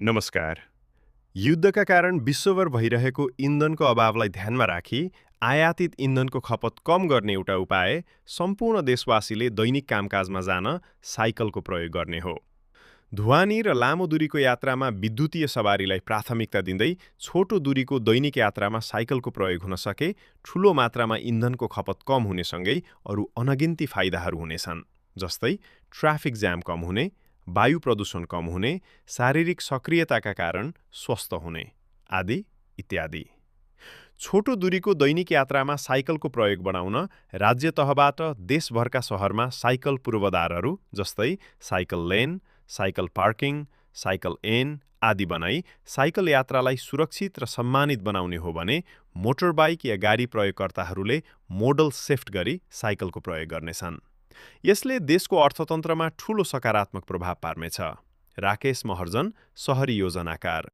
नमस्कार। युद्धका कारण विश्वभर भइरहेको इन्धनको अभावलाई ध्यानमा राखी आयातित इन्धनको खपत कम गर्ने एउटा उपाय सम्पूर्ण देशवासीले दैनिक कामकाजमा जान साइकलको प्रयोग गर्ने हो। ढुवानी र लामो दूरीको यात्रामा विद्युतीय सवारीलाई प्राथमिकता दिँदै छोटो दूरीको दैनिक यात्रामा साइकलको प्रयोग हुन सके ठूलो मात्रामा इन्धनको खपत कम हुनेसँगै अरू अनगिन्ती फाइदाहरू हुनेछन्, जस्तै ट्राफिक जाम कम हुने, वायु प्रदूषण कम हुने, शारीरिक सक्रियताका कारण स्वस्थ हुने, आदि इत्यादि। छोटो दूरीको दैनिक यात्रामा साइकलको प्रयोग बढाउन राज्य तहबाट देशभरका सहरमा साइकल पूर्वाधारहरू जस्तै cycle lane, cycle parking, cycle एन आदि बनाई साइकल यात्रालाई सुरक्षित र सम्मानित बनाउने हो भने मोटरबाइक या गाडी प्रयोगकर्ताहरूले मोडल शिफ्ट गरी साइकलको प्रयोग गर्नेछन्। यसले देशको अर्थतन्त्रमा ठूलो सकारात्मक प्रभाव पार्नेछ। राकेश महर्जन, सहरी योजनाकार।